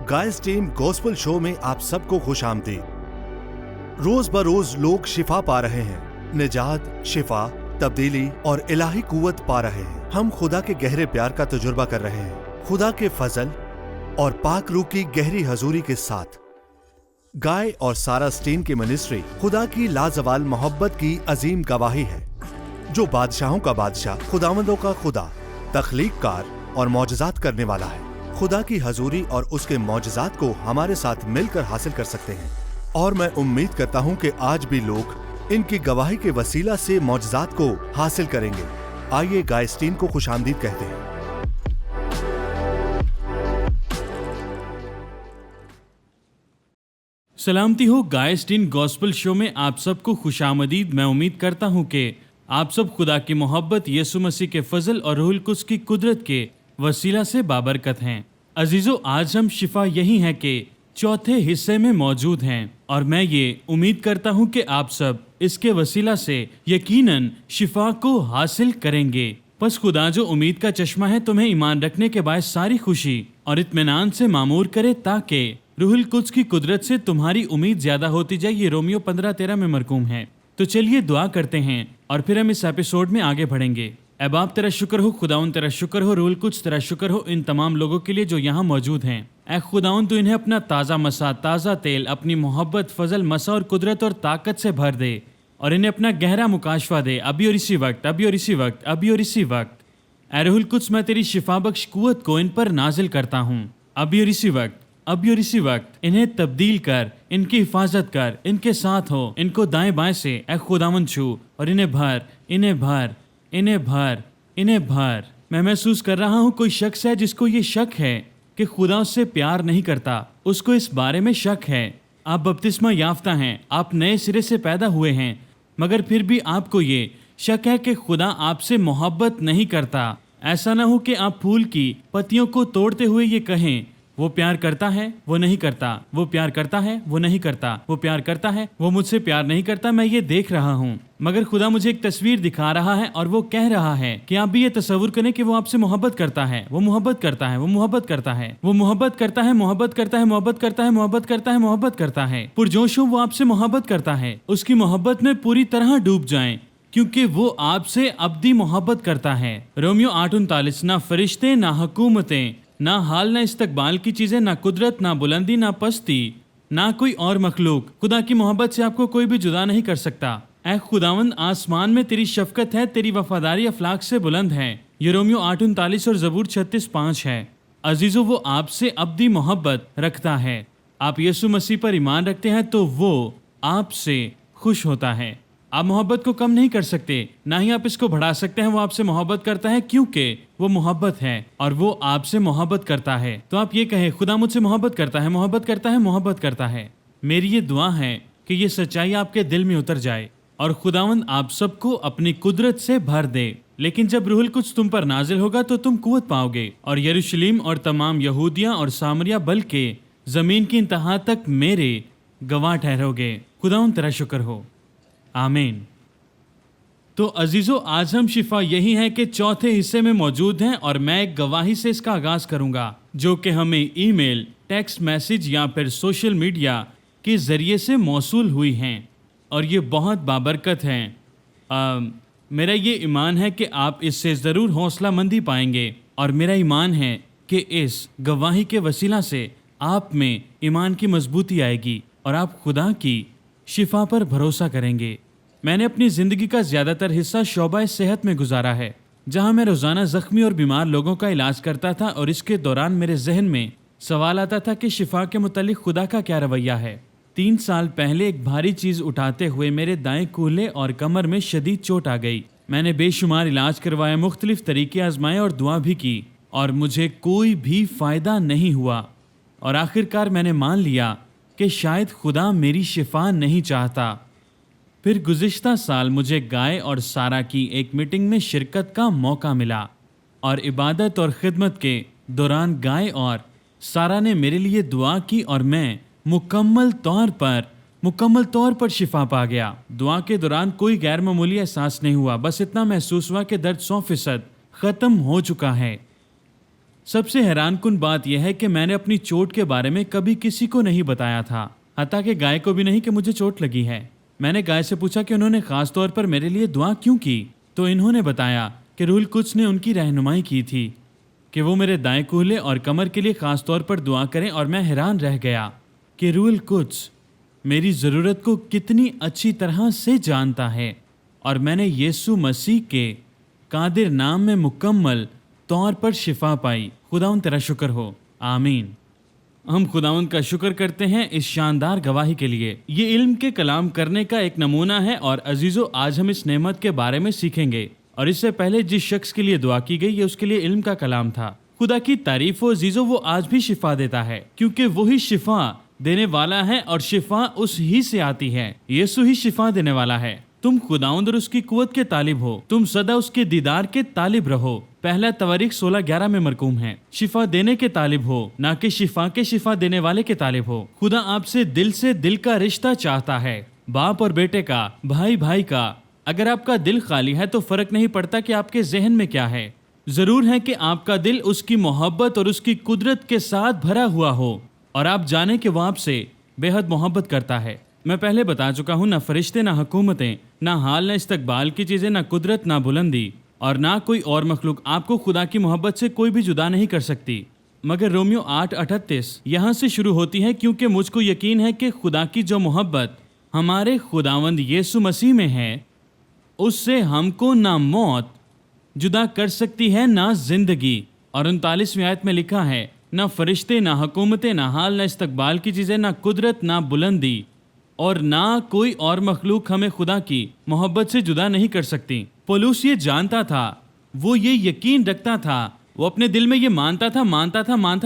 Guys team gospel show में आप सबको खुश आमदीद। रोज बरोज लोग शिफा पा रहे हैं, निजात, शिफा, तब्दीली और इलाही कुव्वत पा रहे हैं। हम खुदा के गहरे प्यार का तजुर्बा कर रहे हैं, खुदा के फजल और पाक रूह की गहरी हजूरी के साथ। गाय और सारा स्टीन की मिनिस्ट्री खुदा की लाजवाल मोहब्बत की अजीम गवाही है, जो बादशाहों का बादशाह, खुदावंदों का खुदा, तख्लीककार और मौजज़ात करने वाला है। खुदा की हजूरी और उसके मौजज़ात को हमारे साथ मिलकर हासिल कर सकते हैं, और मैं उम्मीद करता हूं कि आज भी लोग इनकी गवाही के वसीला से मौजज़ात को हासिल करेंगे। आइए गाय स्टीन को खुशामदीद कहते हैं। सलामती हो गाय स्टीन गॉस्पेल शो में आप सबको खुशामदीद। मैं उम्मीद करता हूं कि आप सब खुदा की मोहब्बत, यीशु मसीह के फजल और रूहुल कुद्स की कुदरत के वसीला से बाबरकत हैं। अजीजों, आज हम शिफा यही है कि चौथे हिस्से में मौजूद हैं, और मैं ये उम्मीद करता हूं कि आप सब इसके वसीला से यकीनन शिफा को हासिल करेंगे। बस खुदा जो उम्मीद का चश्मा है तुम्हें ईमान रखने के बाद सारी खुशी और इत्मीनान से मामूर करे, ताकि रूहुल कुद्स की कुदरत से तुम्हारी उम्मीद ज्यादा होती जाए। ये रोमियो 15:13 में मरकूम है। तो चलिए दुआ करते हैं और फिर हम इस एपिसोड में आगे बढ़ेंगे। ऐ बाप तेरा शुक्र हो, खुदाउन तेरा शुक्र हो, रूहुल कुद्स तेरा शुक्र हो इन तमाम लोगों के लिए जो यहाँ मौजूद हैं। ऐ खुदाउन तू इन्हें अपना ताज़ा मसा, ताज़ा तेल, अपनी मोहब्बत, फजल, मसा और कुदरत और ताकत से भर दे, और इन्हें अपना गहरा मुकाशफा दे अभी और इसी वक्त, अभी और इसी वक्त, अभी और इसी वक्त। ऐ रूहुल कुद्स मैं तेरी शिफा बख्श कुव्वत को इन पर नाजिल करता हूँ अभी और इसी वक्त, अभी और इसी वक्त। इन्हें तब्दील कर, इनकी हिफाजत कर, इनके साथ हो, इनको दाएं बाएं से ऐ खुदावन छू और इन्हें भर, इन्हें भर, इन्हें भर, इन्हें भर। मैं महसूस कर रहा हूँ कोई शख्स है जिसको ये शक है कि खुदा उससे प्यार नहीं करता। उसको इस बारे में शक है। आप बपतिस्मा याफ्ता हैं, आप नए सिरे से पैदा हुए हैं, मगर फिर भी आपको ये शक है कि खुदा आपसे मोहब्बत नहीं करता। ऐसा ना हो कि आप फूल की पत्तियों को तोड़ते हुए ये कहें, वो प्यार करता है, वो नहीं करता, वो प्यार करता है, वो नहीं करता, वो प्यार करता है, वो मुझसे प्यार नहीं करता। मैं ये देख रहा हूँ, मगर खुदा मुझे एक तस्वीर दिखा रहा है और वो कह रहा है कि आप भी ये तस्वुर करें कि वो आपसे मोहब्बत करता है, वो मोहब्बत करता है, वो मोहब्बत करता है, वो मोहब्बत करता है, मोहब्बत करता है, मोहब्बत करता है, मोहब्बत करता है, मोहब्बत करता है। पुरजोशों वो आपसे मोहब्बत करता है। उसकी मोहब्बत में पूरी तरह डूब जाएं, क्योंकि वो आपसे अब्दी मोहब्बत करता है। रोमियो 8:39। ना फरिश्ते, ना हुकूमतें, ना हाल, ना इस्तकबाल की चीजें, ना कुदरत, ना बुलंदी, ना पस्ती, ना कोई और मखलूक खुदा की मोहब्बत से आपको कोई भी जुदा नहीं कर सकता। ऐ खुदावंद, आसमान में तेरी शफकत है, तेरी वफादारी अफलाक से बुलंद है। ये रोमियो 8:39 और ज़बूर 36:5 है। अजीजों, वो आपसे अब्दी मोहब्बत रखता है। आप यीशु मसीह पर ईमान रखते हैं तो वो आपसे खुश होता है। आप मोहब्बत को कम नहीं कर सकते, ना ही आप इसको बढ़ा सकते हैं। वो आपसे मोहब्बत करता है क्योंकि वो मोहब्बत है और वो आपसे मोहब्बत करता है। तो आप ये कहें, खुदा मुझसे मोहब्बत करता है, मोहब्बत करता है, मोहब्बत करता है। मेरी ये दुआ है कि ये सच्चाई आपके दिल में उतर जाए और खुदावंद आप सबको अपनी कुदरत से भर दे। लेकिन जब रूहुल कुद्स तुम पर नाजिल होगा तो तुम कुव्वत पाओगे, और यरूशलेम और तमाम यहूदिया और सामरिया बल्कि जमीन की इंतहा तक मेरे गवाह ठहरोगे। खुदावंद तेरा शुक्र हो, आमीन। तो अजीजों, आज हम शिफा यही है कि चौथे हिस्से में मौजूद हैं, और मैं एक गवाही से इसका आगाज करूंगा, जो कि हमें ईमेल, टेक्स्ट मैसेज या फिर सोशल मीडिया के जरिए से मौसूल हुई हैं, और ये बहुत बाबरकत हैं। मेरा ये ईमान है कि आप इससे ज़रूर हौसला मंदी पाएंगे, और मेरा ईमान है कि इस गवाही के वसीला से आप में ईमान की मजबूती आएगी और आप खुदा की शिफा पर भरोसा करेंगे। मैंने अपनी ज़िंदगी का ज़्यादातर हिस्सा शोबा सेहत में गुजारा है, जहां मैं रोज़ाना ज़ख्मी और बीमार लोगों का इलाज करता था, और इसके दौरान मेरे जहन में सवाल आता था कि शिफा के मुतालिक खुदा का क्या रवैया है। 3 साल पहले एक भारी चीज़ उठाते हुए मेरे दाएं कूल्हे और कमर में शदीद चोट आ गई। मैंने बेशुमार इलाज करवाए, मुख्तलिफ तरीके आजमाए और दुआ भी की, और मुझे कोई भी फ़ायदा नहीं हुआ। और आखिरकार मैंने मान लिया कि शायद खुदा मेरी शिफा नहीं चाहता। फिर गुज़िश्ता साल मुझे गाय और सारा की एक मीटिंग में शिरकत का मौका मिला, और इबादत और खिदमत के दौरान गाय और सारा ने मेरे लिए दुआ की, और मैं मुकम्मल तौर पर शिफा पा गया। दुआ के दौरान कोई गैर मामूली एहसास नहीं हुआ, बस इतना महसूस हुआ कि दर्द 100% ख़त्म हो चुका है। سب سے حیران کن بات یہ ہے کہ میں نے اپنی چوٹ کے بارے میں کبھی کسی کو نہیں بتایا تھا، حتیٰ کہ گائے کو بھی نہیں کہ مجھے چوٹ لگی ہے۔ میں نے گائے سے پوچھا کہ انہوں نے خاص طور پر میرے لیے دعا کیوں کی، تو انہوں نے بتایا کہ روح القدس نے ان کی رہنمائی کی تھی کہ وہ میرے دائیں کولہے اور کمر کے لیے خاص طور پر دعا کریں، اور میں حیران رہ گیا کہ روح القدس میری ضرورت کو کتنی اچھی طرح سے جانتا ہے، اور میں نے یسوع مسیح کے قادر نام میں مکمل طور پر شفا پائی۔ خداوند تیرا شکر ہو، آمین۔ ہم خداوند کا شکر کرتے ہیں اس شاندار گواہی کے لیے۔ یہ علم کے کلام کرنے کا ایک نمونہ ہے، اور عزیزو آج ہم اس نعمت کے بارے میں سیکھیں گے۔ اور اس سے پہلے جس شخص کے لیے دعا کی گئی یہ اس کے لیے علم کا کلام تھا۔ خدا کی تعریف ہو عزیزو، وہ آج بھی شفا دیتا ہے، کیونکہ وہی شفا دینے والا ہے، اور شفا اس ہی سے آتی ہے۔ یسوع ہی شفا دینے والا ہے۔ تم خداوند اور اس کی قوت کے طالب ہو، تم سدا اس کے دیدار کے طالب رہو۔ پہلا تواریخ 16:11 میں مرقوم ہے۔ شفا دینے کے طالب ہو، نہ کہ شفا دینے والے کے طالب ہو۔ خدا آپ سے دل کا رشتہ چاہتا ہے، باپ اور بیٹے کا، بھائی بھائی کا۔ اگر آپ کا دل خالی ہے تو فرق نہیں پڑتا کہ آپ کے ذہن میں کیا ہے، ضرور ہے کہ آپ کا دل اس کی محبت اور اس کی قدرت کے ساتھ بھرا ہوا ہو، اور آپ جانیں کہ وہ آپ سے بے حد محبت کرتا ہے۔ میں پہلے بتا چکا ہوں، نہ فرشتے، نہ حکومتیں، نہ حال، نہ استقبال کی چیزیں، نہ قدرت، نہ بلندی، اور نہ کوئی اور مخلوق آپ کو خدا کی محبت سے کوئی بھی جدا نہیں کر سکتی۔ مگر رومیو 8:38 یہاں سے شروع ہوتی ہے، کیونکہ مجھ کو یقین ہے کہ خدا کی جو محبت ہمارے خداوند یسوع مسیح میں ہے، اس سے ہم کو نہ موت جدا کر سکتی ہے نہ زندگی۔ اور 39ویں آیت میں لکھا ہے، نہ فرشتے، نہ حکومتیں، نہ حال، نہ استقبال کی چیزیں، نہ قدرت، نہ بلندی، اور نہ کوئی اور مخلوق ہمیں خدا کی محبت سے جدا نہیں کر سکتی۔ پولس یہ جانتا تھا، وہ یہ یقین رکھتا تھا، وہ اپنے دل میں یہ مانتا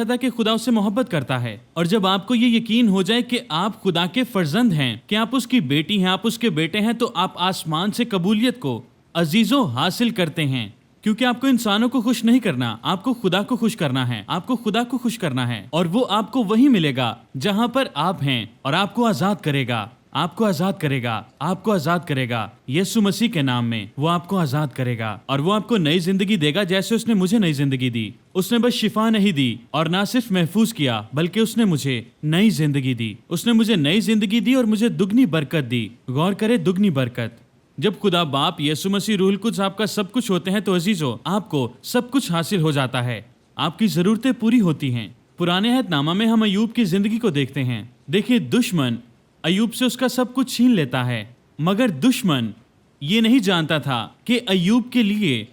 تھا کہ خدا اس سے محبت کرتا ہے۔ اور جب آپ کو یہ یقین ہو جائے کہ آپ خدا کے فرزند ہیں، کہ آپ اس کی بیٹی ہیں، آپ اس کے بیٹے ہیں، تو آپ آسمان سے قبولیت کو عزیزو حاصل کرتے ہیں، کیونکہ آپ کو انسانوں کو خوش نہیں کرنا، آپ کو خدا کو خوش کرنا ہے، آپ کو خدا کو خوش کرنا ہے، اور وہ آپ کو وہی ملے گا جہاں پر آپ ہیں، اور آپ کو آزاد کرے گا، آپ کو آزاد کرے گا، آپ کو آزاد کرے گا یسوع مسیح کے نام میں۔ وہ آپ کو آزاد کرے گا، اور وہ آپ کو نئی زندگی دے گا، جیسے اس نے مجھے نئی زندگی دی۔ اس نے بس شفا نہیں دی اور نہ صرف محفوظ کیا، بلکہ اس نے مجھے نئی زندگی دی۔ اس نے مجھے نئی زندگی دی اور مجھے دگنی برکت دی۔ غور کرے، دگنی برکت۔ جب خدا باپ، یسوع مسیح، روح القدس آپ کا سب کچھ ہوتے ہیں تو عزیزو آپ کو سب کچھ حاصل ہو جاتا ہے، آپ کی ضرورتیں پوری ہوتی ہیں۔ پرانے عہد نامہ میں ہم ایوب کی زندگی کو دیکھتے ہیں۔ دیکھیں، دشمن ایوب سے اس کا سب کچھ چھین لیتا ہے، مگر دشمن یہ نہیں جانتا تھا کہ ایوب کے لیے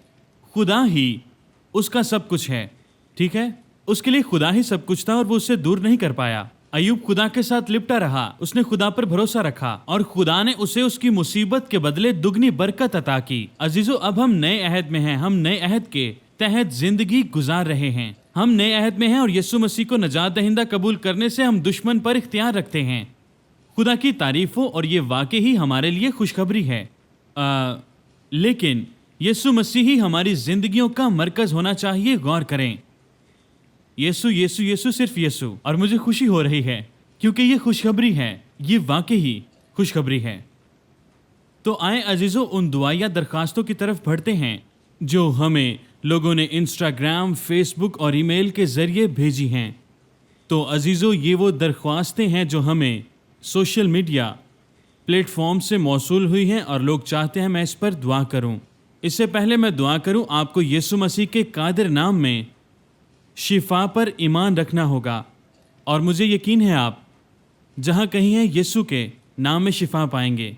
خدا ہی اس کا سب کچھ ہے۔ ٹھیک ہے، اس کے لیے خدا ہی سب کچھ تھا، اور وہ اس سے دور نہیں کر پایا۔ ایوب خدا کے ساتھ لپٹا رہا، اس نے خدا پر بھروسہ رکھا، اور خدا نے اسے اس کی مصیبت کے بدلے دگنی برکت عطا کی۔ عزیزو، اب ہم نئے عہد میں ہیں، ہم نئے عہد کے تحت زندگی گزار رہے ہیں، ہم نئے عہد میں ہیں، اور یسوع مسیح کو نجات دہندہ قبول کرنے سے ہم دشمن پر اختیار رکھتے ہیں۔ خدا کی تعریف ہو، اور یہ واقعی ہی ہمارے لیے خوشخبری ہے۔ لیکن یسوع مسیح ہی ہماری زندگیوں کا مرکز ہونا چاہیے۔ غور کریں، یسوع یسوع یسوع، صرف یسوع، اور مجھے خوشی ہو رہی ہے کیونکہ یہ خوشخبری ہے، یہ واقعی خوشخبری ہے۔ تو آئیں عزیزو ان دعائیہ درخواستوں کی طرف بڑھتے ہیں جو ہمیں لوگوں نے انسٹاگرام، فیس بک اور ای میل کے ذریعے بھیجی ہیں۔ تو عزیزو، یہ وہ درخواستیں ہیں جو ہمیں سوشل میڈیا پلیٹ فارم سے موصول ہوئی ہیں، اور لوگ چاہتے ہیں میں اس پر دعا کروں۔ اس سے پہلے میں دعا کروں، آپ کو یسوع مسیح کے قادر نام میں شفا پر ایمان رکھنا ہوگا، اور مجھے یقین ہے آپ جہاں کہیں ہیں یسوع کے نام میں شفا پائیں گے۔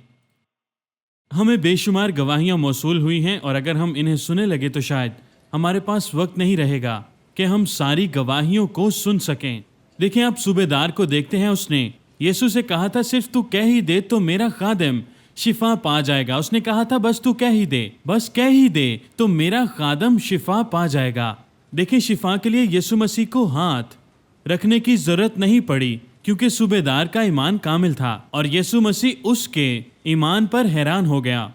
ہمیں بے شمار گواہیاں موصول ہوئی ہیں، اور اگر ہم انہیں سننے لگے تو شاید ہمارے پاس وقت نہیں رہے گا کہ ہم ساری گواہیوں کو سن سکیں۔ دیکھیں، آپ صوبے دار کو دیکھتے ہیں، اس نے یسوع سے کہا تھا صرف تو کہہ ہی دے تو میرا خادم شفا پا جائے گا۔ اس نے کہا تھا بس تو کہہ ہی دے، بس کہہ ہی دے تو میرا خادم شفا پا جائے گا۔ دیکھیں، شفا کے لیے یسوع مسیح کو ہاتھ رکھنے کی ضرورت نہیں پڑی، کیونکہ صوبے دار کا ایمان کامل تھا، اور یسوع مسیح اس کے ایمان پر حیران ہو گیا۔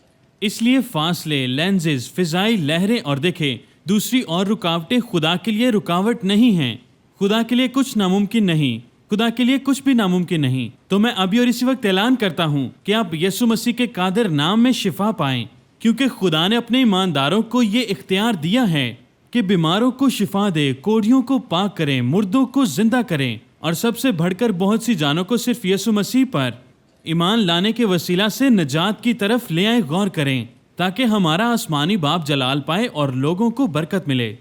اس لیے فاصلے، لینزز، فضائی لہریں اور دیکھیں دوسری اور رکاوٹیں خدا کے لیے رکاوٹ نہیں ہیں۔ خدا کے لیے کچھ ناممکن نہیں، خدا کے لیے کچھ بھی ناممکن نہیں۔ تو میں ابھی اور اسی وقت اعلان کرتا ہوں کہ آپ یسوع مسیح کے قادر نام میں شفا پائیں، کیونکہ خدا نے اپنے ایمانداروں کو یہ اختیار دیا ہے کہ بیماروں کو شفا دے، کوڑھیوں کو پاک کریں، مردوں کو زندہ کریں، اور سب سے بڑھ کر بہت سی جانوں کو صرف یسوع مسیح پر ایمان لانے کے وسیلہ سے نجات کی طرف لے آئے۔ غور کریں تاکہ ہمارا آسمانی باپ جلال پائے اور لوگوں کو برکت ملے۔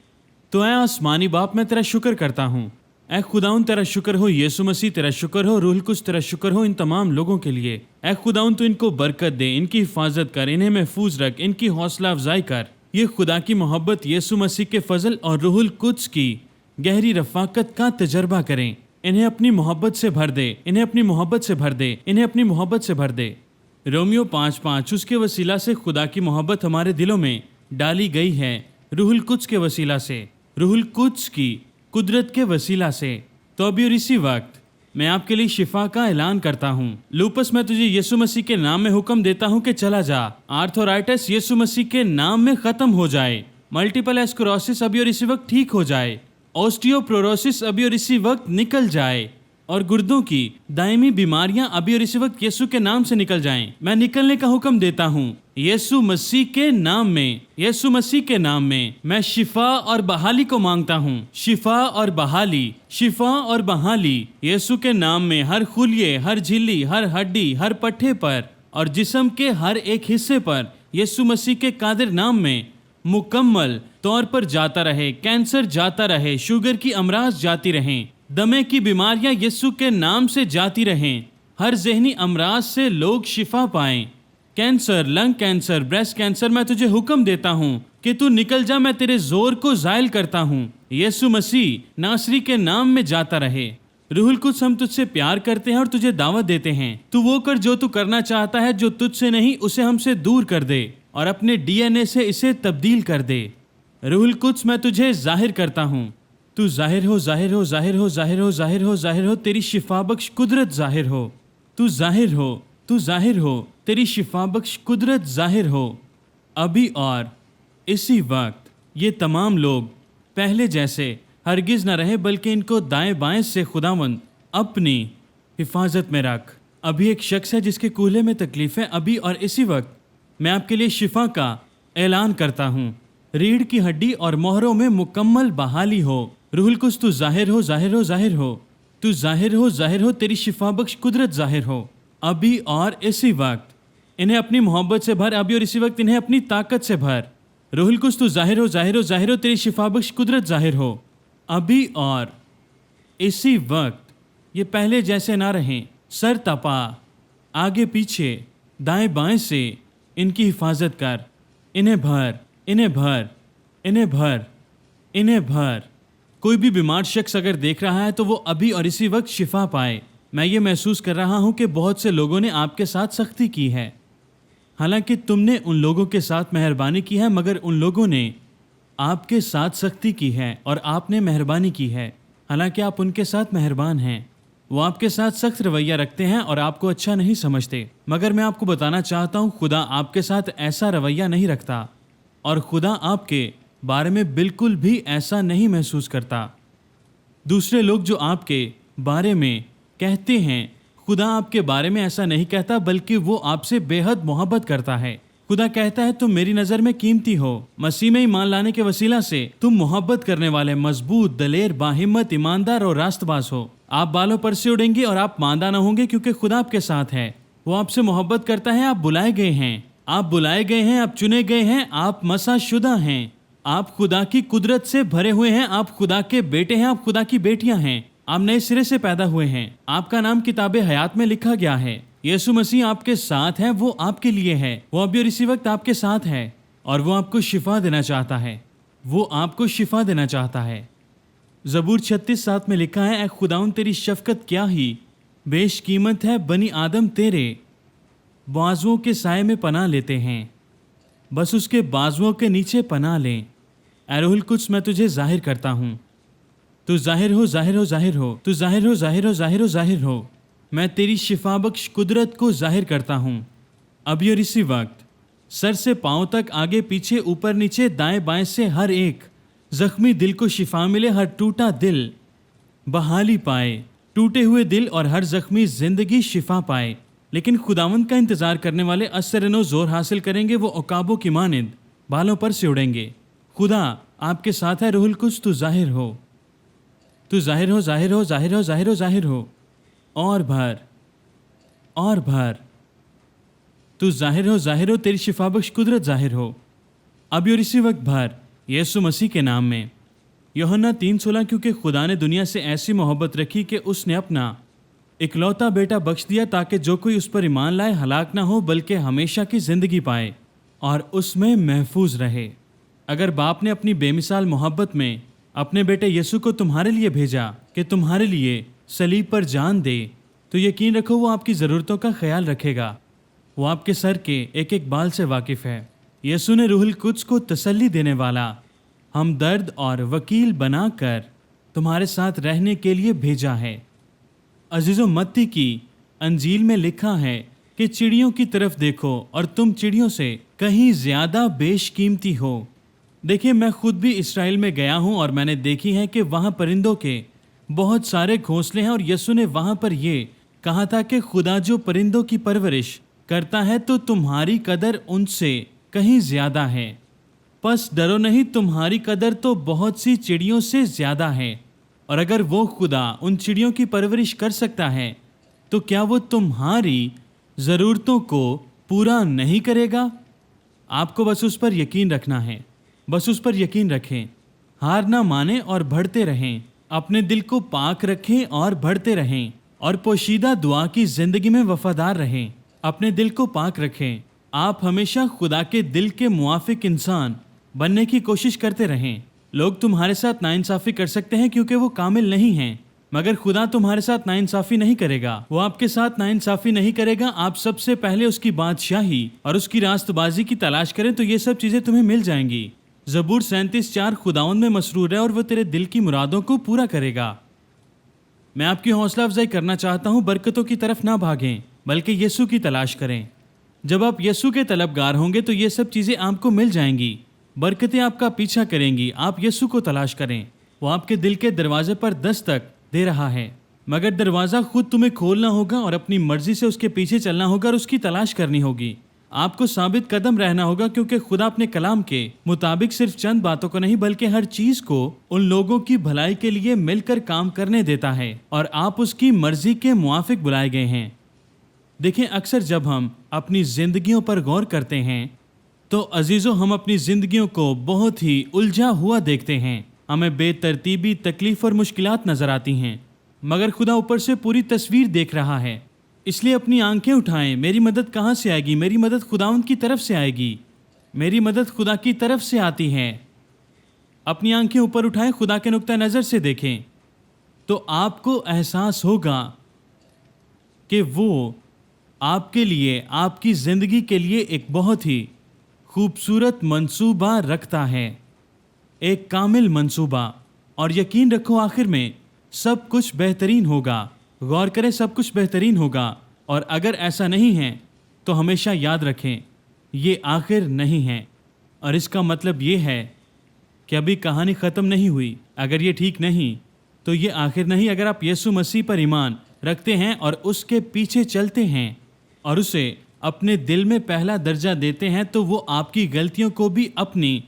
تو اے آسمانی باپ، میں تیرا شکر کرتا ہوں۔ اے خداوند تیرا شکر ہو، یسوع مسیح تیرا شکر ہو، روح القدس تیرا شکر ہو ان تمام لوگوں کے لیے۔ اے خداوند تو ان کو برکت دے، ان کی حفاظت کر، انہیں محفوظ رکھ، ان کی حوصلہ افزائی کر۔ یہ خدا کی محبت، یسوع مسیح کے فضل اور روح القدس کی گہری رفاقت کا تجربہ کریں۔ انہیں اپنی محبت سے بھر دے، انہیں اپنی محبت سے بھر دے، انہیں اپنی محبت سے بھر دے۔ رومیو 5:5 اس کے وسیلہ سے خدا کی محبت ہمارے دلوں میں ڈالی گئی ہے، روح القدس کے وسیلہ سے، روح القدس کی قدرت کے وسیلہ سے۔ تو ابھی اور اسی وقت میں آپ کے لیے شفا کا اعلان کرتا ہوں۔ لوپس، میں تجھے یسوع مسیح کے نام میں حکم دیتا ہوں کہ چلا جا۔ آرتھورائٹس یسوع مسیح کے نام میں ختم ہو جائے۔ ملٹیپل اسکلروسس ابھی اور اسی وقت ٹھیک ہو جائے۔ اوسٹیوپروروسس ابھی اور اسی وقت نکل جائے، اور گردوں کی دائمی بیماریاں ابھی اور اسی وقت یسوع کے نام سے نکل جائیں۔ میں نکلنے کا حکم دیتا ہوں یسوع مسیح کے نام میں، یسوع مسیح کے نام میں۔ میں شفا اور بحالی کو مانگتا ہوں، شفا اور بحالی، شفا اور بحالی یسوع کے نام میں۔ ہر خلیے، ہر جھلی، ہر ہڈی، ہر پٹھے پر اور جسم کے ہر ایک حصے پر یسوع مسیح کے قادر نام میں مکمل طور پر جاتا رہے۔ کینسر جاتا رہے، شوگر کی امراض جاتی رہیں، دمے کی بیماریاں یسوع کے نام سے جاتی رہیں۔ ہر ذہنی امراض سے لوگ شفا پائیں۔ Cancer, lung cancer, breast cancer, میں تجھے حکم دیتا ہوں کہ تو نکل جا، میں تیرے زور کو زائل کرتا ہوں۔ یسوع مسیح ناصری کے نام میں جاتا رہے۔ روح القدس، ہم تجھ سے پیار کرتے ہیں اور تجھے دعوت دیتے ہیں، تو وہ کر جو تو کرنا چاہتا ہے، جو تجھ سے نہیں اسے ہم سے دور کر دے اور اپنے ڈی این اے سے اسے تبدیل کر دے۔ روح القدس، میں تجھے ظاہر کرتا ہوں، تو ظاہر ہو، ظاہر ہو، ظاہر ہو، ظاہر ہو، ظاہر ہو، ظاہر ہو، تیری شفا بخش قدرت ظاہر ہو، تو ظاہر ہو، تو ظاہر ہو، تیری شفا بخش قدرت ظاہر ہو ابھی اور اسی وقت۔ یہ تمام لوگ پہلے جیسے ہرگز نہ رہے، بلکہ ان کو دائیں بائیں سے خداوند اپنی حفاظت میں رکھ۔ ابھی ایک شخص ہے جس کے کولہے میں تکلیف ہے، ابھی اور اسی وقت میں آپ کے لیے شفا کا اعلان کرتا ہوں۔ ریڑھ کی ہڈی اور مہروں میں مکمل بحالی ہو۔ روح القدس، تو ظاہر ہو، ظاہر ہو، ظاہر ہو، تو ظاہر ہو، ظاہر ہو، تیری شفا بخش قدرت ظاہر ہو ابھی اور اسی وقت۔ انہیں اپنی محبت سے بھر، ابھی اور اسی وقت انہیں اپنی طاقت سے بھر۔ روح القدس، تو ظاہر ہو، ظاہر ہو، ظاہر ہو، تیری شفا بخش قدرت ظاہر ہو ابھی اور اسی وقت۔ یہ پہلے جیسے نہ رہیں، سر تپا، آگے پیچھے، دائیں بائیں سے ان کی حفاظت کر۔ انہیں بھر، انہیں بھر، انہیں بھر، انہیں بھر۔ کوئی بھی بیمار شخص اگر دیکھ رہا ہے تو وہ ابھی اور اسی وقت شفا پائے۔ میں یہ محسوس کر رہا ہوں کہ بہت سے لوگوں نے آپ کے ساتھ سختی کی ہے، حالانکہ تم نے ان لوگوں کے ساتھ مہربانی کی ہے، مگر ان لوگوں نے آپ کے ساتھ سختی کی ہے اور آپ نے مہربانی کی ہے، حالانکہ آپ ان کے ساتھ مہربان ہیں۔ وہ آپ کے ساتھ سخت رویہ رکھتے ہیں اور آپ کو اچھا نہیں سمجھتے، مگر میں آپ کو بتانا چاہتا ہوں خدا آپ کے ساتھ ایسا رویہ نہیں رکھتا، اور خدا آپ کے بارے میں بالکل بھی ایسا نہیں محسوس کرتا۔ دوسرے لوگ جو آپ کے بارے میں کہتے ہیں، خدا آپ کے بارے میں ایسا نہیں کہتا، بلکہ وہ آپ سے بے حد محبت کرتا ہے۔ خدا کہتا ہے تم میری نظر میں قیمتی ہو۔ مسیح میں ایمان لانے کے وسیلہ سے تم محبت کرنے والے، مضبوط، دلیر، باہمت، ایماندار اور راست باز ہو۔ آپ بالوں پر سے اڑیں گے اور آپ ماندہ نہ ہوں گے، کیونکہ خدا آپ کے ساتھ ہے۔ وہ آپ سے محبت کرتا ہے۔ آپ بلائے گئے ہیں، آپ بلائے گئے ہیں، آپ چنے گئے ہیں، آپ مسح شدہ ہیں، آپ خدا کی قدرت سے بھرے ہوئے ہیں، آپ خدا کے بیٹے ہیں، آپ خدا کی بیٹیاں ہیں، آپ نئے سرے سے پیدا ہوئے ہیں، آپ کا نام کتاب حیات میں لکھا گیا ہے۔ یسوع مسیح آپ کے ساتھ ہے، وہ آپ کے لیے ہے، وہ ابھی اور اسی وقت آپ کے ساتھ ہے، اور وہ آپ کو شفا دینا چاہتا ہے، وہ آپ کو شفا دینا چاہتا ہے۔ زبور 36:7 میں لکھا ہے، اے خداوند تیری شفقت کیا ہی بیش قیمت ہے، بنی آدم تیرے بازوؤں کے سائے میں پناہ لیتے ہیں، بس اس کے بازوؤں کے نیچے پناہ لیں۔ اے روح القدس، میں تجھے ظاہر کرتا ہوں، تو ظاہر ہو، ظاہر ہو، ظاہر ہو، تو ظاہر ہو، ظاہر ہو، ظاہر ہو، ظاہر ہو۔ میں تیری شفا بخش قدرت کو ظاہر کرتا ہوں ابھی اور اسی وقت۔ سر سے پاؤں تک، آگے پیچھے، اوپر نیچے، دائیں بائیں سے ہر ایک زخمی دل کو شفا ملے، ہر ٹوٹا دل بحالی پائے، ٹوٹے ہوئے دل اور ہر زخمی زندگی شفا پائے۔ لیکن خداوند کا انتظار کرنے والے اثر نو زور حاصل کریں گے، وہ عقابوں کی مانند بالوں پر سے اڑیں گے۔ خدا آپ کے ساتھ ہے روح القدس، تو ظاہر ہو، تو ظاہر ہو، ظاہر ہو، ظاہر ہو، ظاہر ہو، ظاہر ہو، اور بھر، اور بھر، تو ظاہر ہو، ظاہر ہو، تیری شفا بخش قدرت ظاہر ہو ابھی اور اسی وقت بھر، یسوع مسیح کے نام میں۔ یوحنا 3:16 کیونکہ خدا نے دنیا سے ایسی محبت رکھی کہ اس نے اپنا اکلوتا بیٹا بخش دیا تاکہ جو کوئی اس پر ایمان لائے ہلاک نہ ہو بلکہ ہمیشہ کی زندگی پائے اور اس میں محفوظ رہے۔ اگر باپ نے اپنی بے مثال محبت میں اپنے بیٹے یسوع کو تمہارے لیے بھیجا کہ تمہارے لیے صلیب پر جان دے، تو یقین رکھو وہ آپ کی ضرورتوں کا خیال رکھے گا۔ وہ آپ کے سر کے ایک ایک بال سے واقف ہے۔ یسوع نے روح القدس کو تسلی دینے والا، ہمدرد اور وکیل بنا کر تمہارے ساتھ رہنے کے لیے بھیجا ہے۔ عزیزو، متی کی انجیل میں لکھا ہے کہ چڑیوں کی طرف دیکھو اور تم چڑیوں سے کہیں زیادہ بیش قیمتی ہو۔ دیکھیں، میں خود بھی اسرائیل میں گیا ہوں اور میں نے دیکھی ہے کہ وہاں پرندوں کے بہت سارے گھونسلے ہیں، اور یسوع نے وہاں پر یہ کہا تھا کہ خدا جو پرندوں کی پرورش کرتا ہے تو تمہاری قدر ان سے کہیں زیادہ ہے۔ پس ڈرو نہیں، تمہاری قدر تو بہت سی چڑیوں سے زیادہ ہے، اور اگر وہ خدا ان چڑیوں کی پرورش کر سکتا ہے تو کیا وہ تمہاری ضرورتوں کو پورا نہیں کرے گا؟ آپ کو بس اس پر یقین رکھنا ہے، بس اس پر یقین رکھیں، ہار نہ مانیں اور بڑھتے رہیں، اپنے دل کو پاک رکھیں اور بڑھتے رہیں، اور پوشیدہ دعا کی زندگی میں وفادار رہیں۔ اپنے دل کو پاک رکھیں، آپ ہمیشہ خدا کے دل کے موافق انسان بننے کی کوشش کرتے رہیں۔ لوگ تمہارے ساتھ ناانصافی کر سکتے ہیں کیونکہ وہ کامل نہیں ہیں، مگر خدا تمہارے ساتھ ناانصافی نہیں کرے گا۔ وہ آپ کے ساتھ ناانصافی نہیں کرے گا۔ آپ سب سے پہلے اس کی بادشاہی اور اس کی راست بازی کی تلاش کریں تو یہ سب چیزیں تمہیں مل جائیں گی۔ زبور 37:4 خداوند میں مسرور ہے اور وہ تیرے دل کی مرادوں کو پورا کرے گا۔ میں آپ کی حوصلہ افزائی کرنا چاہتا ہوں، برکتوں کی طرف نہ بھاگیں بلکہ یسوع کی تلاش کریں۔ جب آپ یسوع کے طلبگار ہوں گے تو یہ سب چیزیں آپ کو مل جائیں گی، برکتیں آپ کا پیچھا کریں گی۔ آپ یسوع کو تلاش کریں، وہ آپ کے دل کے دروازے پر دستک دے رہا ہے، مگر دروازہ خود تمہیں کھولنا ہوگا اور اپنی مرضی سے اس کے پیچھے چلنا ہوگا اور اس کی تلاش کرنی ہوگی۔ آپ کو ثابت قدم رہنا ہوگا کیونکہ خدا اپنے کلام کے مطابق صرف چند باتوں کو نہیں بلکہ ہر چیز کو ان لوگوں کی بھلائی کے لیے مل کر کام کرنے دیتا ہے، اور آپ اس کی مرضی کے موافق بلائے گئے ہیں۔ دیکھیں، اکثر جب ہم اپنی زندگیوں پر غور کرتے ہیں تو عزیزو ہم اپنی زندگیوں کو بہت ہی الجھا ہوا دیکھتے ہیں۔ ہمیں بے ترتیبی، تکلیف اور مشکلات نظر آتی ہیں، مگر خدا اوپر سے پوری تصویر دیکھ رہا ہے۔ اس لیے اپنی آنکھیں اٹھائیں، میری مدد کہاں سے آئے گی؟ میری مدد خداوند کی طرف سے آئے گی، میری مدد خدا کی طرف سے آتی ہے۔ اپنی آنکھیں اوپر اٹھائیں، خدا کے نقطہ نظر سے دیکھیں تو آپ کو احساس ہوگا کہ وہ آپ کے لیے، آپ کی زندگی کے لیے ایک بہت ہی خوبصورت منصوبہ رکھتا ہے، ایک کامل منصوبہ، اور یقین رکھو آخر میں سب کچھ بہترین ہوگا۔ غور کریں، سب کچھ بہترین ہوگا، اور اگر ایسا نہیں ہے تو ہمیشہ یاد رکھیں یہ آخر نہیں ہے، اور اس کا مطلب یہ ہے کہ ابھی کہانی ختم نہیں ہوئی۔ اگر یہ ٹھیک نہیں تو یہ آخر نہیں۔ اگر آپ یسوع مسیح پر ایمان رکھتے ہیں اور اس کے پیچھے چلتے ہیں اور اسے اپنے دل میں پہلا درجہ دیتے ہیں تو وہ آپ کی غلطیوں کو بھی اپنی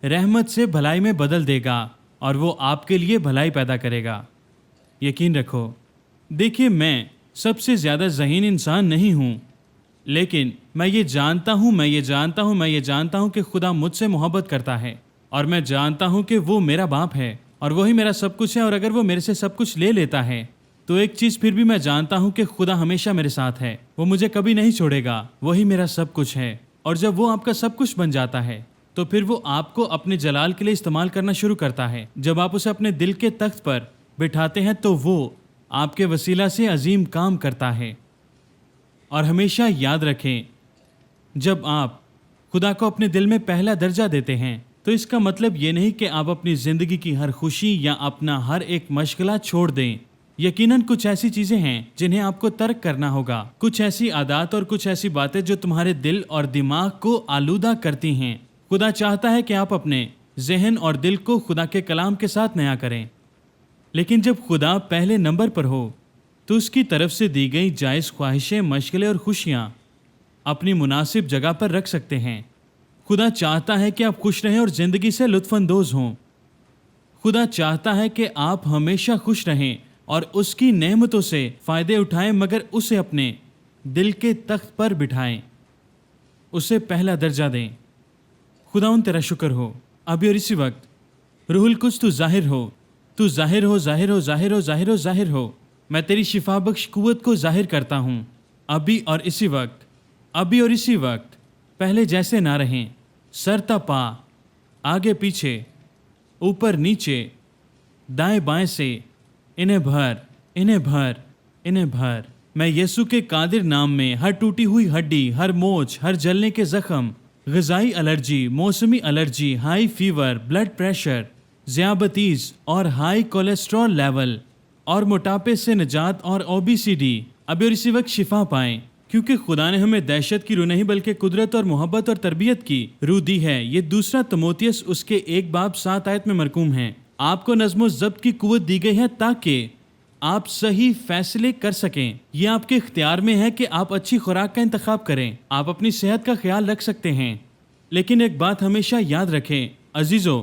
رحمت سے بھلائی میں بدل دے گا اور وہ آپ کے لیے بھلائی پیدا کرے گا۔ یقین رکھو۔ دیکھیے، میں سب سے زیادہ ذہین انسان نہیں ہوں، لیکن میں یہ جانتا ہوں کہ خدا مجھ سے محبت کرتا ہے، اور میں جانتا ہوں کہ وہ میرا باپ ہے اور وہی میرا سب کچھ ہے، اور اگر وہ میرے سے سب کچھ لے لیتا ہے تو ایک چیز پھر بھی میں جانتا ہوں کہ خدا ہمیشہ میرے ساتھ ہے، وہ مجھے کبھی نہیں چھوڑے گا، وہی میرا سب کچھ ہے۔ اور جب وہ آپ کا سب کچھ بن جاتا ہے تو پھر وہ آپ کو اپنے جلال کے لیے استعمال کرنا شروع کرتا ہے۔ جب آپ اسے اپنے دل کے تخت پر بٹھاتے ہیں تو وہ آپ کے وسیلہ سے عظیم کام کرتا ہے۔ اور ہمیشہ یاد رکھیں، جب آپ خدا کو اپنے دل میں پہلا درجہ دیتے ہیں تو اس کا مطلب یہ نہیں کہ آپ اپنی زندگی کی ہر خوشی یا اپنا ہر ایک مشغلہ چھوڑ دیں۔ یقیناً کچھ ایسی چیزیں ہیں جنہیں آپ کو ترک کرنا ہوگا، کچھ ایسی عادات اور کچھ ایسی باتیں جو تمہارے دل اور دماغ کو آلودہ کرتی ہیں۔ خدا چاہتا ہے کہ آپ اپنے ذہن اور دل کو خدا کے کلام کے ساتھ نیا کریں، لیکن جب خدا پہلے نمبر پر ہو تو اس کی طرف سے دی گئی جائز خواہشیں، مشغلے اور خوشیاں اپنی مناسب جگہ پر رکھ سکتے ہیں۔ खुदा चाहता है कि आप खुश रहें और ज़िंदगी से लुत्फ़ अंदोज़ हों। खुदा चाहता है कि आप हमेशा खुश रहें और उसकी नेमतों से फ़ायदे उठाएं, मगर उसे अपने दिल के तख्त पर बिठाएं, उसे पहला दर्जा दें। खुदावंद तेरा शुक्र हो अभी और इसी वक्त। रूहुल कुछ तू ज़ाहिर हो, तू ज़ाहिर हो, ज़ाहिर हो, ज़ाहिर हो, ज़ाहिर हो, ज़ाहिर हो। मैं तेरी शिफा बख्श कुव्वत को ज़ाहिर करता हूँ अभी और इसी वक्त, अभी और इसी वक्त। पहले जैसे ना रहें, सर ता पा, आगे पीछे, ऊपर नीचे, दाएं बाएं से, इन्हें भर, इन्हें भर, इन्हें भर। मैं यीशु के कादिर नाम में हर टूटी हुई हड्डी, हर मोच, हर जलने के जख्म, ग़िज़ाई एलर्जी, मौसमी allergy, high fever, blood pressure, ज़ियाबतीज़ और हाई कोलेस्ट्रॉल लेवल और मोटापे से निजात और ओबेसिटी अभी और इसी वक्त शिफा पाएं, क्योंकि खुदा ने हमें दहशत की रूह नहीं बल्कि कुदरत और मोहब्बत और तरबियत की रूह दी है। ये दूसरा तिमोथियस उसके 1:7 में मरकूम है। आपको नज़्म व ज़ब्त की कुव्वत दी गई है ताकि आप सही फैसले कर सकें। ये आपके इख्तियार में है कि आप अच्छी खुराक का इंतखाब करें। आप अपनी सेहत का ख्याल रख सकते हैं, लेकिन एक बात हमेशा याद रखें अजीज़ों,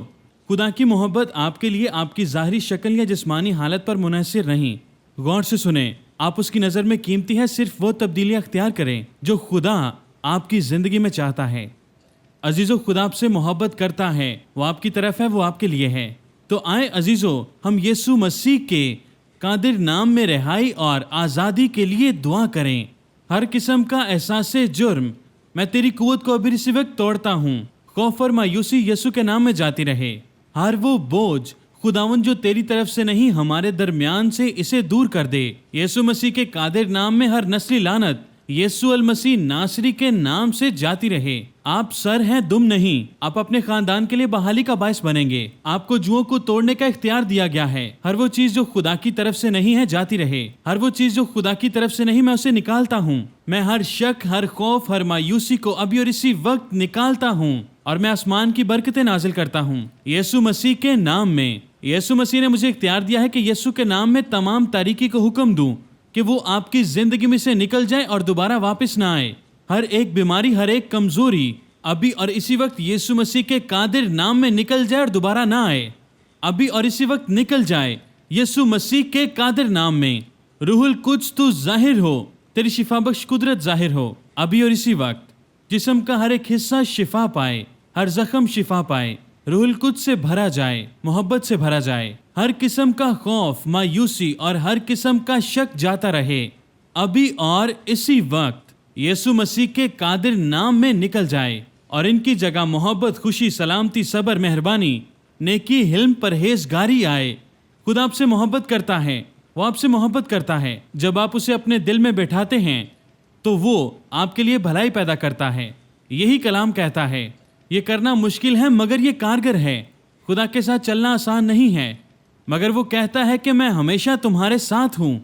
खुदा की मोहब्बत आपके लिए आपकी ज़ाहरी शक्ल या जिस्मानी हालत पर मुनहसर नहीं। गौर से सुने, आप उसकी नज़र में कीमती है। सिर्फ वो तब्दीलियाँ अख्तियार करें जो खुदा आपकी ज़िंदगी में चाहता है। अजीज़ों, खुदा आपसे मोहब्बत करता है, वो आपकी तरफ है, वो आपके लिए है। तो आए अजीज़ों, हम यीशु मसीह के कादिर नाम में रिहाई और आज़ादी के लिए दुआ करें। हर किस्म का एहसास जुर्म मैं तेरी कुव्वत को अभी इसी वक्त तोड़ता हूँ। खौफ और मायूसी यीशु के नाम में जाती रहे। हर वो बोझ खुदावन जो तेरी तरफ से नहीं हमारे दरमियान से इसे दूर कर दे। यीशु मसीह के कादिर नाम में हर नस्ली लानत यीशु अल मसीह नासरी के नाम से जाती रहे। आप सर हैं, दुम नहीं। आप अपने खानदान के लिए बहाली का बायस बनेंगे। आपको जुओं को तोड़ने का इख्तियार दिया गया है। हर वो चीज जो खुदा की तरफ से नहीं है जाती रहे। हर वो चीज जो खुदा की तरफ से नहीं, मैं उसे निकालता हूँ। मैं हर शक, हर खौफ, हर मायूसी को अभी और इसी वक्त निकालता हूँ और मैं आसमान की बरकतें नाजिल करता हूँ यीशु मसीह के नाम में। यीशु मसीह ने मुझे इख्तियार दिया है कि यीशु के नाम में तमाम तारीकी को हुक्म दूं कि वो आपकी जिंदगी में से निकल जाए और दोबारा वापस ना आए। हर एक बीमारी, हर एक कमजोरी अभी और इसी वक्त यीशु मसीह के कादिर नाम में निकल जाए और दोबारा ना आए। अभी और इसी वक्त निकल जाए यीशु मसीह के कादिर नाम में। रूहुल कुछ तू जाहिर हो, तेरी शिफा बख्श कुदरत जाहिर हो अभी और इसी वक्त। जिस्म का हर एक हिस्सा शिफा पाए, हर जख्म शिफा पाए, रूहुल कुछ से भरा जाए, मोहब्बत से भरा जाए। हर किस्म का खौफ, मायूसी और हर किस्म का शक जाता रहे अभी और इसी वक्त यीशु मसीह के कादिर नाम में निकल जाए और इनकी जगह मोहब्बत, खुशी, सलामती, सब्र, मेहरबानी, नेकी, हिल्म, परहेजगारी आए। खुदा आपसे मोहब्बत करता है, वो आपसे मोहब्बत करता है। जब आप उसे अपने दिल में बैठाते हैं तो वो आपके लिए भलाई पैदा करता है। यही कलाम कहता है। ये करना मुश्किल है मगर ये कारगर है। खुदा के साथ चलना आसान नहीं है, मगर वो कहता है कि मैं हमेशा तुम्हारे साथ हूँ।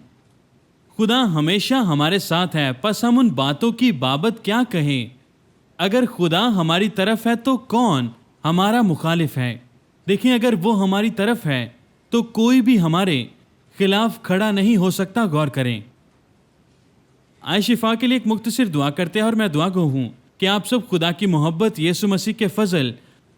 खुदा हमेशा हमारे साथ है, बस हम उन बातों की बाबत क्या कहें। अगर खुदा हमारी तरफ है तो कौन हमारा मुखालिफ है। देखिए, अगर वो हमारी तरफ है तो कोई भी हमारे खिलाफ खड़ा नहीं हो सकता। गौर करें। आए शिफा के लिए एक मुख्तसर दुआ करते हैं और मैं दुआ गो हूँ कि आप सब खुदा की मोहब्बत, यीशु मसीह के फजल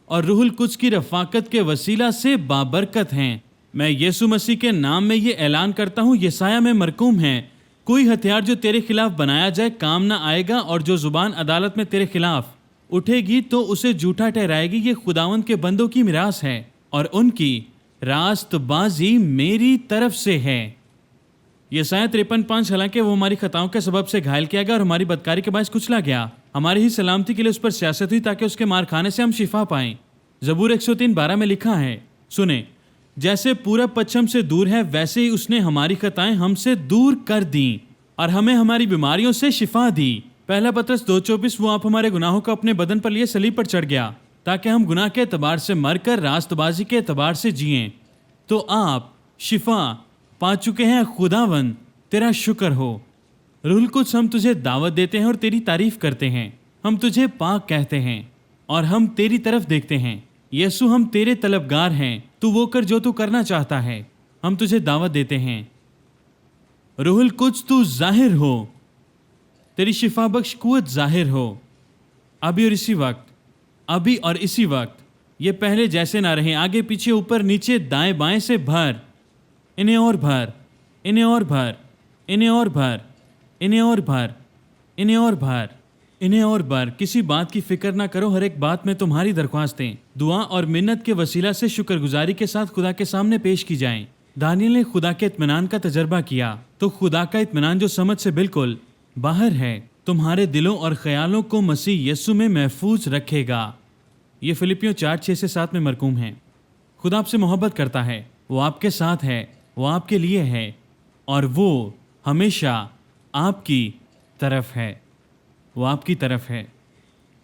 और रूहुल कुद्स की रफ़ाकत के वसीला से बाबरकत हैं। मैं यीशु मसीह के नाम में ये ऐलान करता हूँ, यसाया में मरकूम है, कोई हथियार जो तेरे खिलाफ बनाया जाए काम ना आएगा, और जो जुबान अदालत में तेरे खिलाफ उठेगी तो उसे झूठा ठहराएगी। ये खुदावंद के बंदों की मिरास है और उनकी रास्तबाजी मेरी तरफ से है। यसाया 53:5। हालांकि वो हमारी खताओं के सबब से घायल किया गया और हमारी बदकारी के बायस कुचला गया, हमारी ही सलामती के लिए उस पर सियासत हुई ताकि उसके मार खाने से हम शिफा पाएं। ज़बूर 103:12 में लिखा है, सुने, जैसे पूरब पश्चिम से दूर है वैसे ही उसने हमारी खताएं हमसे दूर कर दी और हमें हमारी बीमारियों से शिफा दी। पहला पत्रस 2:24। वो आप हमारे गुनाहों को अपने बदन पर लिए सलीब पर चढ़ गया ताकि हम गुनाह के एतबार से मरकर रास्तबाजी के एतबार से जिएं। तो आप शिफा पा चुके हैं। खुदावंद तेरा शुक्र हो। रूहुल कुद्स, हम तुझे दावत देते हैं और तेरी तारीफ करते हैं। हम तुझे पाक कहते हैं और हम तेरी तरफ देखते हैं। यीशु, हम तेरे तलबगार हैं, तू वो कर जो तू करना चाहता है। हम तुझे दावत देते हैं। रूहुल कुद्स, तू जाहिर हो, तेरी शिफा बख्श कुव्वत जाहिर हो अभी और इसी वक्त। अभी और इसी वक्त। ये पहले जैसे ना रहे, आगे पीछे ऊपर नीचे दाएं बाएं से भर, इन्हें और भर, इन्हें और भर, इन्हें और भर, इन्हें और भर, इन्हें और भर, इन्हें और भर। किसी बात की फिक्र ना करो, हर एक बात में तुम्हारी दरख्वास्तें दुआ और मिन्नत के वसीला से शुक्रगुजारी के साथ खुदा के सामने पेश की जाएं। दानियल ने खुदा के इत्मीनान का तजर्बा किया तो खुदा का इत्मीनान जो समझ से बिल्कुल बाहर है तुम्हारे दिलों और ख्यालों को मसीह यीशु में महफूज रखेगा। ये फिलिपियों 4:6-7 में मरकूम है। खुदा आपसे मोहब्बत करता है, वो आपके साथ है, वो आपके लिए है और वो हमेशा आपकी तरफ है। वो आपकी तरफ है,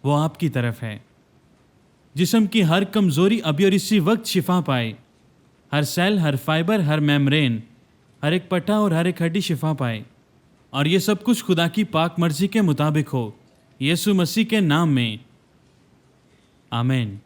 वो आपकी तरफ है। जिस्म की हर कमज़ोरी अभी और इसी वक्त शिफा पाए, हर सेल, हर फाइबर, हर मेम्ब्रेन, हर एक पट्टा और हर एक हड्डी शिफा पाए, और ये सब कुछ खुदा की पाक मर्जी के मुताबिक हो, यीशु मसीह के नाम में, आमीन।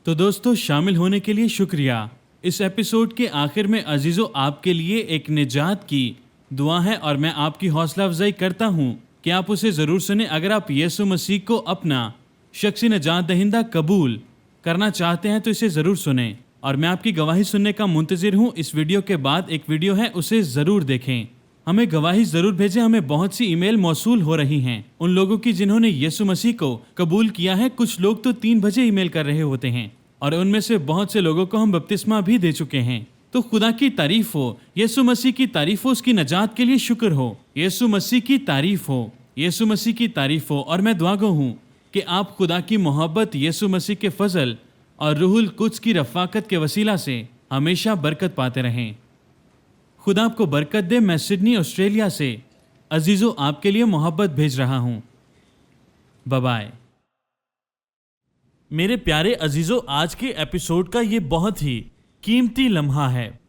तो दोस्तों, शामिल होने के लिए शुक्रिया। इस एपिसोड के आखिर में अजीज़ों आपके लिए एक निजात की दुआ है और मैं आपकी हौसला अफजाई करता हूँ कि आप उसे ज़रूर सुने। अगर आप यीशु मसीह को अपना शख्सी निजात दहिंदा कबूल करना चाहते हैं तो इसे ज़रूर सुनें और मैं आपकी गवाही सुनने का मुंतज़िर हूँ। इस वीडियो के बाद एक वीडियो है, उसे ज़रूर देखें। हमें गवाही ज़रूर भेजें। हमें बहुत सी ईमेल मौसूल हो रही हैं उन लोगों की जिन्होंने यीशु मसीह को कबूल किया है। कुछ लोग तो 3 बजे ईमेल कर रहे होते हैं और उनमें से बहुत से लोगों को हम बपतिस्मा भी दे चुके हैं। तो खुदा की तारीफ हो, यीशु मसीह की तारीफ हो, उसकी नजात के लिए शुक्र हो, यीशु मसीह की तारीफ हो, यीशु मसीह की तारीफ हो। और मैं दुआगो हूँ कि आप खुदा की मोहब्बत, यीशु मसीह के फजल और रूहुल कुद्स की रफ़ाकत के वसीला से हमेशा बरकत पाते रहें। खुदा आपको बरकत दे। मैं सिडनी ऑस्ट्रेलिया से अजीज़ों आपके लिए मोहब्बत भेज रहा हूँ। बाय। मेरे प्यारे अजीज़ों, आज के एपिसोड का ये बहुत ही कीमती लम्हा है।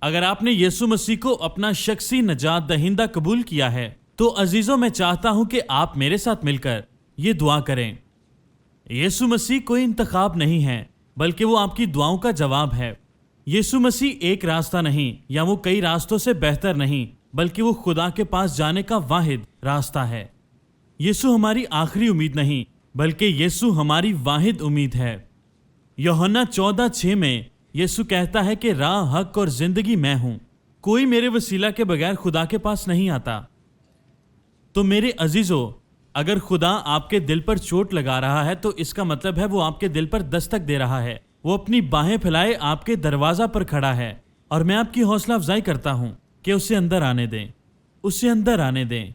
अगर आपने यीशु मसीह को अपना शख्सी नजात दहिंदा कबूल किया है तो अजीज़ों, मैं चाहता हूं कि आप मेरे साथ मिलकर ये दुआ करें। यीशु मसीह कोई इंतखाब नहीं है, बल्कि वो आपकी दुआओं का जवाब है। यीशु मसीह एक रास्ता नहीं या वो कई रास्तों से बेहतर नहीं, बल्कि वो खुदा के पास जाने का वाहिद रास्ता है। यीशु हमारी आखिरी उम्मीद नहीं, बल्कि यीशु हमारी वाहिद उम्मीद है। यूहन्ना 14:6 में यीशु कहता है कि राह, हक और जिंदगी मैं हूं, कोई मेरे वसीला के बगैर खुदा के पास नहीं आता। तो मेरे अजीजों, अगर खुदा आपके दिल पर चोट लगा रहा है तो इसका मतलब है वो आपके दिल पर दस्तक दे रहा है। वो अपनी बाहें फैलाए आपके दरवाजा पर खड़ा है और मैं आपकी हौसला अफजाई करता हूं कि उसे अंदर आने दें, उसे अंदर आने दें,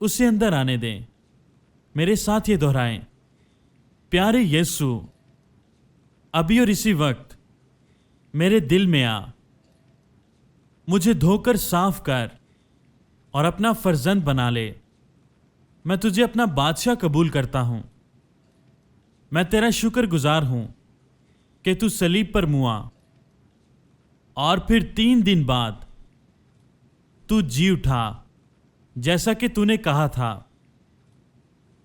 उसे अंदर आने दें। मेरे साथ ये दोहराएं, प्यारे यीशु, अभी और इसी वक्त मेरे दिल में आ, मुझे धोकर साफ कर और अपना फर्जंद बना ले। मैं तुझे अपना बादशाह कबूल करता हूं। मैं तेरा शुक्रगुजार हूं कि तू सलीब पर मुआ और फिर 3 दिन बाद तू जी उठा जैसा कि तूने कहा था।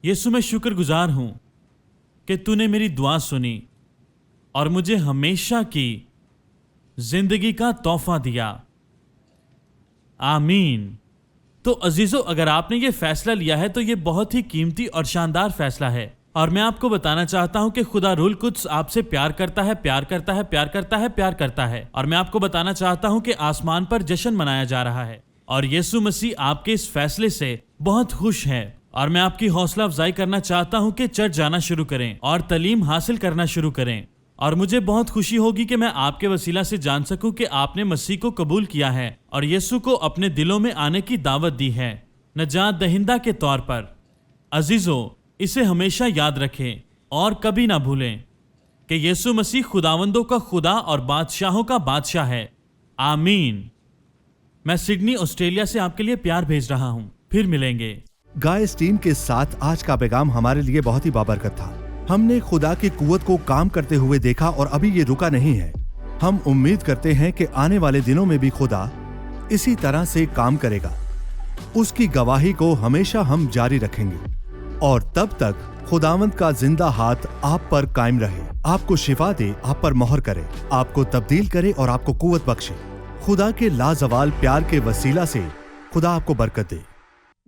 यीशु, मैं शुक्रगुजार हूं कि तूने मेरी दुआ सुनी और मुझे हमेशा की जिंदगी का तोहफा दिया। आमीन। तो अजीजों, अगर आपने ये फैसला लिया है तो ये बहुत ही कीमती और शानदार फैसला है और मैं आपको बताना चाहता हूं कि खुदा रूहुल कुद्स आपसे प्यार करता है, प्यार करता है, प्यार करता है, प्यार करता है। और मैं आपको बताना चाहता हूं कि आसमान पर जश्न मनाया जा रहा है और यीशु मसीह आपके इस फैसले से बहुत खुश है। और मैं आपकी हौसला अफजाई करना चाहता हूं कि चर्च जाना शुरू करें और तालीम हासिल करना शुरू करें। और मुझे बहुत खुशी होगी कि मैं आपके वसीला से जान सकूं कि आपने मसीह को कबूल किया है और यीशु को अपने दिलों में आने की दावत दी है नजात दहिंदा के तौर पर। अजीजों, इसे हमेशा याद रखें और कभी ना भूलें कि यीशु मसीह खुदावंदों का खुदा और बादशाहों का बादशाह है। आमीन। मैं सिडनी ऑस्ट्रेलिया से आपके लिए प्यार भेज रहा हूं। फिर मिलेंगे। गाइस टीम के साथ आज का पैगाम हमारे लिए बहुत ही बाबरकत था। हमने खुदा की कुव्वत को काम करते हुए देखा और अभी ये रुका नहीं है। हम उम्मीद करते हैं कि आने वाले दिनों में भी खुदा इसी तरह से काम करेगा। उसकी गवाही को हमेशा हम जारी रखेंगे और तब तक खुदावंद का जिंदा हाथ आप पर कायम रहे, आपको शिफा दे, आप पर मोहर करे, आपको तब्दील करे और आपको कुव्वत बख्शे। खुदा के लाजवाल प्यार के वसीला से खुदा आपको बरकत दे।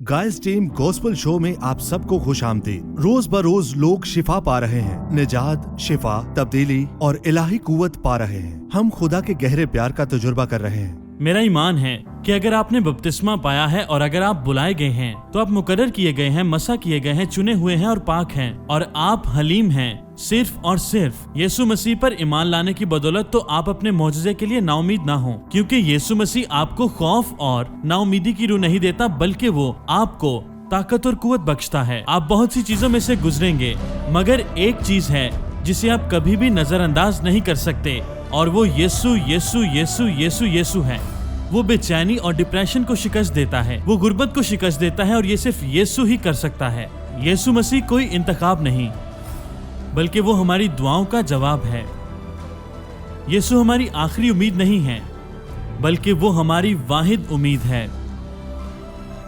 गाइस टीम गॉस्पेल शो में आप सबको खुश आमदीद। रोज बरोज लोग शिफा पा रहे हैं, निजात, शिफा, तब्दीली और इलाही कुव्वत पा रहे हैं। हम खुदा के गहरे प्यार का तजुर्बा कर रहे हैं। मेरा ईमान है कि अगर आपने बपतिस्मा पाया है और अगर आप बुलाए गए हैं तो आप मुकर्रर किए गए हैं, मसा किए गए हैं, चुने हुए हैं और पाक हैं, और आप हलीम हैं। सिर्फ और सिर्फ यीशु मसीह पर ईमान लाने की बदौलत तो आप अपने मौजज़े के लिए नाउमीद ना हो, क्योंकि यीशु मसीह आपको खौफ और नाउमीदी की रूह नहीं देता, बल्कि वो आपको ताकत और कुव्वत बख्शता है। आप बहुत सी चीजों में से गुजरेंगे, मगर एक चीज है जिसे आप कभी भी नजरअंदाज नहीं कर सकते, और वो यीशु यीशु यीशु यीशु यीशु है। वो बेचैनी और डिप्रेशन को शिकस्त देता है, वो गुर्बत को शिकस्त देता है, और ये सिर्फ यीशु ही कर सकता है। यीशु मसीह कोई इंतखाब नहीं, बल्कि वो हमारी दुआओं का जवाब है। यीशु हमारी आखिरी उम्मीद नहीं है, बल्कि वो हमारी वाहिद उम्मीद है।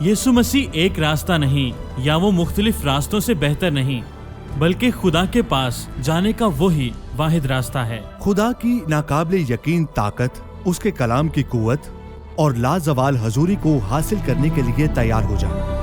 यीशु मसीह एक रास्ता नहीं, या वो मुख्तलिफ रास्तों से बेहतर नहीं, बल्कि खुदा के पास जाने का वही वाहिद रास्ता है। खुदा की नाकाबिले यकीन ताकत, उसके कलाम की कुव्वत और लाजवाल हजूरी को हासिल करने के लिए तैयार हो जाए।